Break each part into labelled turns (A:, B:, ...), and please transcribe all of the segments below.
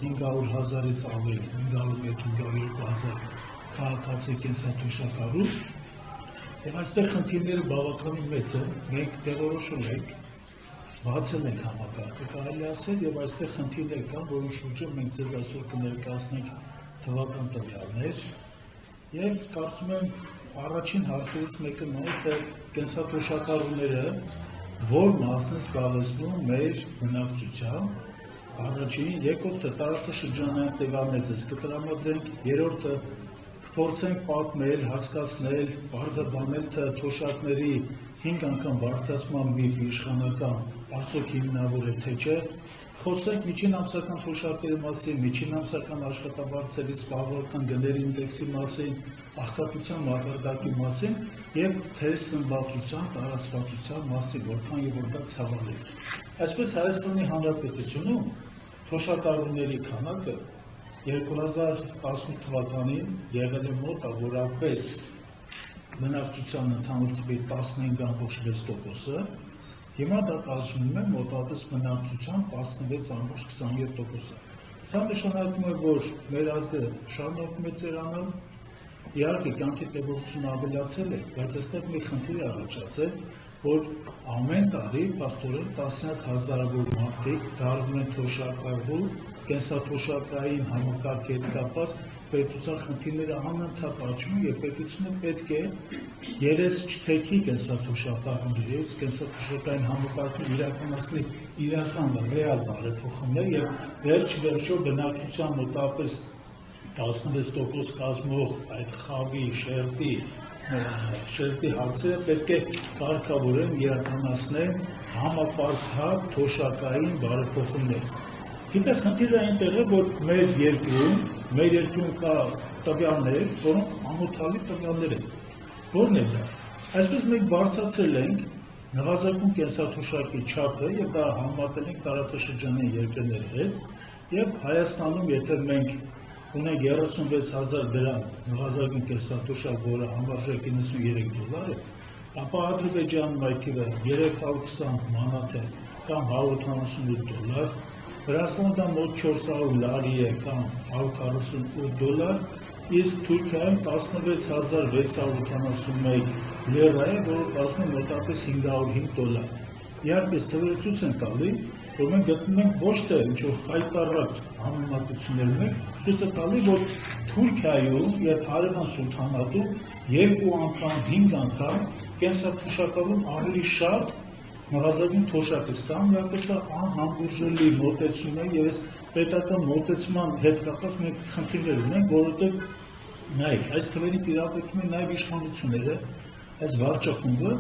A: 500,000-ից ավել, 501-502,000 քաղաքացի կենսաթոշակառու, եւ այստեղ խնդիրները բավականին մեծ են, մենք տեղորոշել ենք, բացել ենք համակարգը, կարելի ասել, եւ այստեղ խնդիրներ կան, որոնց շուրջը մենք ձեզ այսօր կներկայացնենք թվական տվյալներ, եւ կարծում եմ առաջին հարցերից մեկը նա է, թե կենսաթոշակառուները որ մասն է զբաղեցնում մեր բնակչության, առաջին, երկրորդը տարածաշրջանային տվյալներ ձեզ կտրամադրենք, երրորդը կփորձենք պատմել, հասկացնել, բարձրաբանել, թե թոշակների 5 անգամ բարձրացման միֆը իշխանական արդյոք հիմնավոր է թե չէ, խոսենք միջին ամսական թոշակների մասին, միջին ամսական աշխատավարձերի զբաղվածության գների ինդեքսի մասին, աղքատության մակարդակի մասին եւ թերսնվածության տարածվածության մասին, որքան եւ որ դա ցավալի է։ Այսպես Հայաստանի Հանրապետությունում թոշակառուների քանակը 2018 թվականին եղել է մոտավորապես բնակչության ընդհանուր թվի 15.6%-ը, հիմա դա կազմում է մոտավորապես բնակչության 16.22%-ը։ Սա նշանակում է, որ մեր ազգը շարունակում է ծերանալ, իհարկե կյանքի տևողությունը ավելացել է, բայց այստեղ մի խնդիր է առաջացել, որ ամեն տարի փաստորեն տասնյակ հազարավոր մարդիկ դառնում են թոշակառու, կենսաթոշակային համակարգի հետ կապված պետության խնդիրները անընդհատ աճում եւ պետությունը պետք է երես չթեքի կենսաթոշակառուներից, կենսաթոշակային համակարգի իրականացնի իրական ռեալ բարեփոխումներ եւ վերջ-վերջո բնակչության մոտավորապես 16% կազմող այդ խավի, շերտի հարցերը պետք է կարգավորեն, իրականացնեն համապարփակ թոշակային բարեփոխումներ։ Գիտեք, խնդիրը այնտեղ է, որ մեր երկրում կա տվյալներ, որոնք ամոթալի տվյալներ են։ Որն է դա։ Այսպես մենք բարձրացրել ենք նվազագույն կենսաթոշակի չափը եւ դա համատել ենք տարածաշրջանային երկրների հետ եւ Հայաստանում, եթե մենք ունենք 36,000 դրամ նվազագույն կենսաթոշակ, որը համարժեք $93 է, ապա Ադրբեջանում այդ թիվը 320 մանաթ է կամ $178, Վրաստանում դա մոտ 400 լարի է կամ $148, իսկ Թուրքիայում 16,671 լիրա է, որը կազմում է մոտավորապես $505։ Իհարկե, թվերը ցույց են տալի, որ մենք գտնում ենք ոչ թե ինչ-որ խայտառակ համեմատություններ ունենք, ցույց է տալի, որ Թուրքիայում եւ Հարևան Սուլթանատում 2 անգամ, 5 անգամ կենսաթոշակառուն ավելի շատ նվազագույն թոշակ է ստանում, իհարկե սա անհամբուրժելի մոտեցում է եւ այս պետական մոտեցման հետ կապված մենք խնդիրներ ունենք, որովհետեւ նայեք, այս թվերի տիրապետում են նաեւ իշխանությունները, այս վարչախումբը,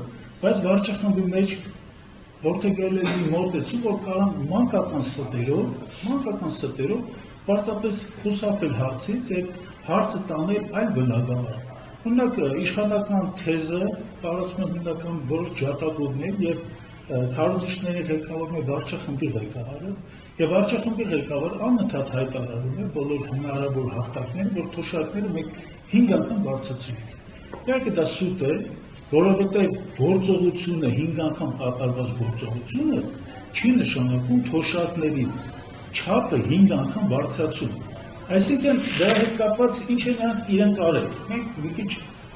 A: բայց վարչախմբի մեջ որդեգրել է մի մոտեցում, որ կարող մանկական ստերով պարզապես խուսափել հարցից եւ հարցը տանել այլ բնագավառ։ Օրինակ, իշխանական թեզը տարածում է հիմնական որոշ ջատագովներ եւ քարոզիչների ղեկավարում է վարչախմբի ղեկավարը եւ վարչախմբի ղեկավարը անընդհատ հայտարարում է բոլոր հնարավոր հաղթանակները, որ թոշակները մենք 5 անգամ բարձրացրել ենք։ Իհարկե դա սուտ է, որովհետեւ գործողությունը 5 անգամ կատարված գործողությունը չի նշանակում թոշակների չափը 5 անգամ բարձրացում։ Այսինքն դրա հետ կապված ինչ են իրենք արել։ Մենք մի քիչ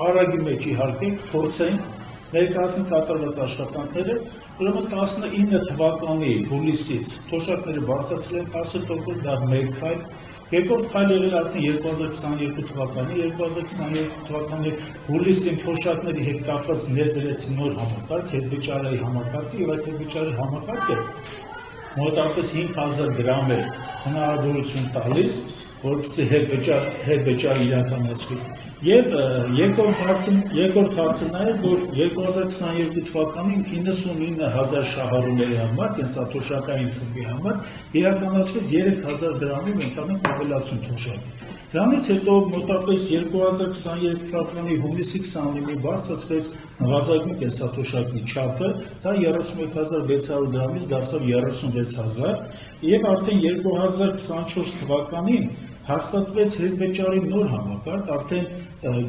A: արագի մեջ իհարկե փորձենք ներկայացնել կատարված աշխատանքները, ուրեմն 19 թվականի հուլիսից թոշակները բարձրացրել են 10%, դա մեկ քայլ, երկրորդ քայլը եղել արդեն 2022 թվականի, 2022 թվականի հուլիսին թոշակների հետ կապված ներդրեցին նոր համակարգ, հետվճարային համակարգը եւ այդ հետվճարի համակարգը մոտավորապես 5000 դրամ է հնարավորություն տալիս, որպեսզի հետվճար իրականացվի։ Եվ երկրորդ հարցը նա է, որ 2022 թվականին 99,000 շահառուների համար, կենսաթոշակային խմբի համար իրականացվեց 3000 դրամի ընդհանուր ավելացում թոշակի։ Դրանից հետո մոտավորապես 2023 թվականի հունիսի 29-ին բարձրացվեց նվազագույն կենսաթոշակի չափը, դա 31600 դրամից դարձավ 36000 եւ արդեն 2024 թվականին հաստատվեց հետվեճարի նոր համակարգ, արդեն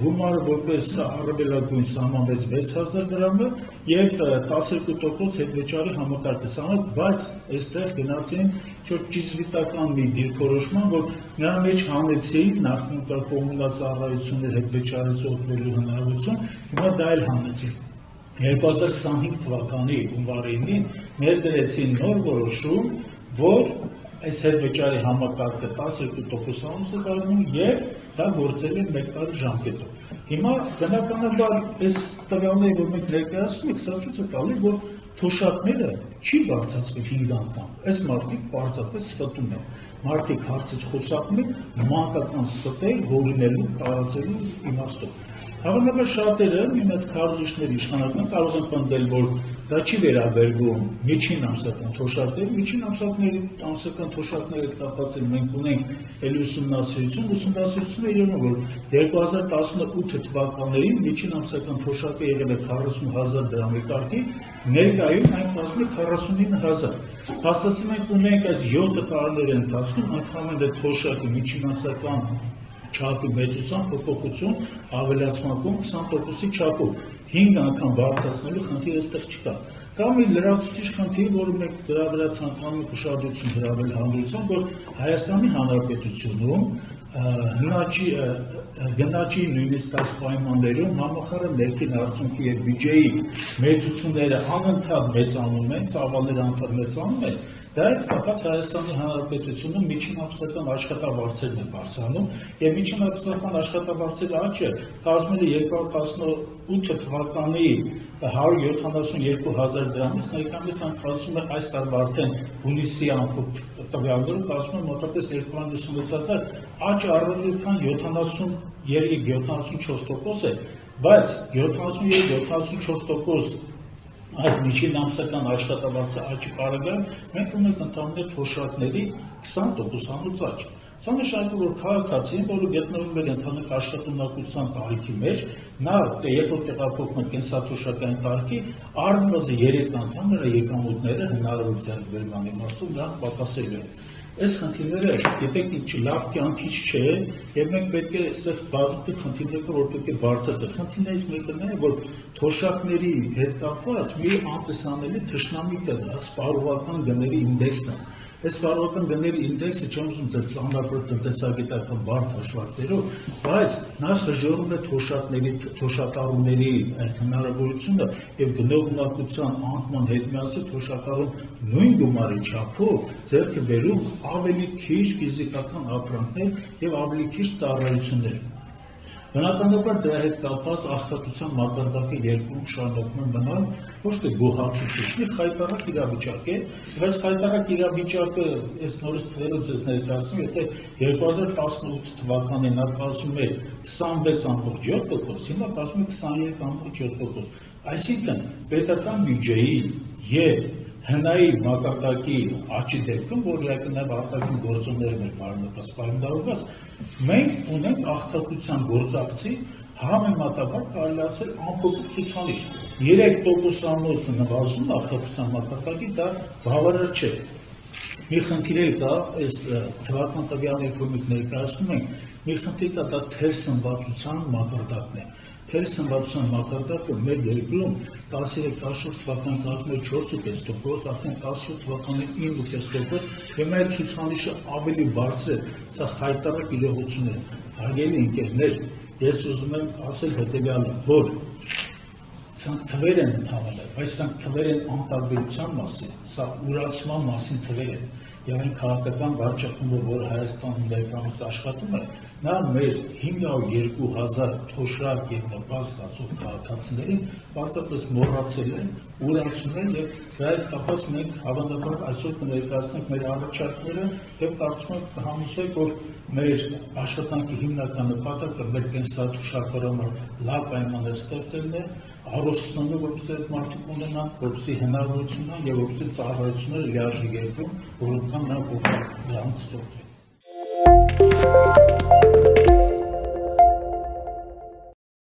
A: գումարը որպես առավելագույն սահմանվեց 6000 դրամը եւ 12% հետվեճարի համակարգը սահմանվեց, բայց այստեղ գնացին ճիզվիտական մի դիրքորոշման, որ նրա մեջ հանեցին նախնական կոմունալ ծառայություններ հետվեճարից օգտվելու հնարավորություն, հիմա դա էլ հանեցին։ 2025 թվականի հունվարին ներդրեցին նոր որոշում, որ այս հետվեճարի համակարգը 12% է կազմում եւ դա գործել է 1 տարի ժամկետով։ Հիմա բնականաբար այս տվյալները, որ մենք ներկայացնում ենք, սա ցույց է տալիս, որ թոշակները չի բարձրացվել 5 անգամ։ Այս մարդիկ պարզապես ստում են։ Մարդիկ հարցից խոսակում են մանկական ստել հորինելու, տարածելու իմաստով։ Հավանաբար շատերը մի մոտ քարոզիչներ իշխանական կարող են պնդել, որ դա չի վերաբերվում միջին ամսական թոշակներ, միջին ամսական թոշակները կապված են մենք ունենք էլ ուսումնասիրությունը երևում որ 2018 թվականներին միջին ամսական թոշակը եղել է 40000 դրամի կարգի, ներկայում այն կազմում է 49000։ Հաստատում ենք ունենք այս 7 տարիների ընթացքում ընդհանուր թոշակի միջին ամսական չափի մեծության փոփոխություն ավելացման 20%-ի չափով 5 անգամ բարձրացնելու խնդիր այստեղ չկա։ Կամ մի լրացուցիչ խնդիր, որը մենք դրա վրա ցանկանում ենք ուշադրություն հրավիրել հանրության, որ Հայաստանի Հանրապետությունում գնաճի նույնիսկ այս պայմաններում համախառն ներքին արդյունքի եւ բյուջեի մեծությունները անընդհատ մեծանում են, ծավալները անընդհատ մեծանում են, դա հետ կապված Հայաստանի Հանրապետությունում միջին ամսական աշխատավարձերն են բարձրանում եւ միջին ամսական աշխատավարձերի աճը կազմել է 2018 թվականի 172,000 դրամից ներկայումս անկասում է այս տարվա արդեն հունիսի ամփոփ տվյալներով կազմում է մոտավորապես 296,000, աճը առավել քան 73-74% է, բայց 73-74% այս միջին ամսական աշխատավարձի աճի պարագայում մենք ունենք ընդհանուր թոշակների 20%-անոց աճ։ Սա նշանակում որ քաղաքացին, որը գտնվում է ընդհանուր աշխատունակության տարիքի մեջ, նա երբ որ տեղափոխվում է կենսաթոշակային տարիքի, առնվազն 3 անգամ նրա եկամուտները հնարավոր ձեռքբերման իմաստով նրանք պակասելու են։ Այս խնդիրները, գիտեք, լավ կյանքից չէ, եւ մենք պետք է այստեղ բազմաթիվ խնդիրներ կա, որ պետք է բարձրացնել։ Խնդիրներից մեկը նա է, որ թոշակների հետ կապված մի անտեսանելի թշնամի կա, սպառողական գների ինդեքսն է։ Այս սպառողական գների ինդեքսը չեմ ուզում ձեր ծանրաբեռ տնտեսագիտական բարդ հաշվարկներով, բայց նա խժորում է թոշակների, թոշակառուների այդ հնարավորությունը եւ գնողունակության անկման հետ միասին թոշակառուն նույն գումարի չափով ձեռք է բերում ավելի քիչ ֆիզիկական ապրանքներ եւ ավելի քիչ ծառայություններ։ Բնականաբար դրա հետ կապված աղքատության մակարդակի երկրում շարունակում են մնալ ոչ թե գոհացուցիչ, մի խայտառակ իրավիճակ է, բայց խայտառակ իրավիճակը այս նորից թվերով ձեզ ներկայացնում, եթե 2018 թվականին նա կազմում է 26.7%, հիմա կազմում է 23.7%, այսինքն պետական բյուջեի եւ հնայի մակարդակի աճի դեպքում, որ իհարկե նաև արտաքին գործոններն են բարենպաստ պայմանավորված, մենք ունենք աղքատության գործակցի համեմատաբար կարելի ասել ամփոփ ցուցանիշ 3%-անոց նվազում աղքատության մակարդակի դա բավարար չէ։ Մի խնդիր է դա այս թվական տվյալների կողմից ներկայացնում ենք, մի խնդիր կա դա թերսնվածության մակարդակն է։ Թերսնվածության մակարդակը մեր երկրում 13-14 թվականին կազմում էր 4.5%, արդեն 17 թվականին 9.5%, եւ այդ ցուցանիշը ավելի բարձր է, սա խայտառակ իրողություն է։ Հարգելի ընկերներ, ես ուզում եմ ասել հետեւյալը, որ սրանք թվեր են ընդհանրել, բայց սրանք թվեր են անտարբերության մասին, սա ուրացման մասին թվեր են, եւ այն քաղաքական վարչախումբը, որ Հայաստանում ներկայումս աշխատում է, նա մեր 502,000 թոշակ եւ նպաստ ասող քաղաքացիներին պարզապես մոռացել են, ուրացում են եւ դրա հետ կապված մենք հավանաբար այսօր կներկայացնենք մեր առաջարկները եւ կարծում եմ կհամոզվենք, որ մեր աշխատանքի հիմնական նպատակը մեր կենսաթոշակառումը լավ պայմաններ ստեղծելն է, առողջությունը, որպեսզի այդ մարդիկ ունենան, որպեսզի հնարավորություն ունենան եւ որպեսզի ծառայությունները լիարժեք երկրում, որոնք կան նա դրանց ստեղծել։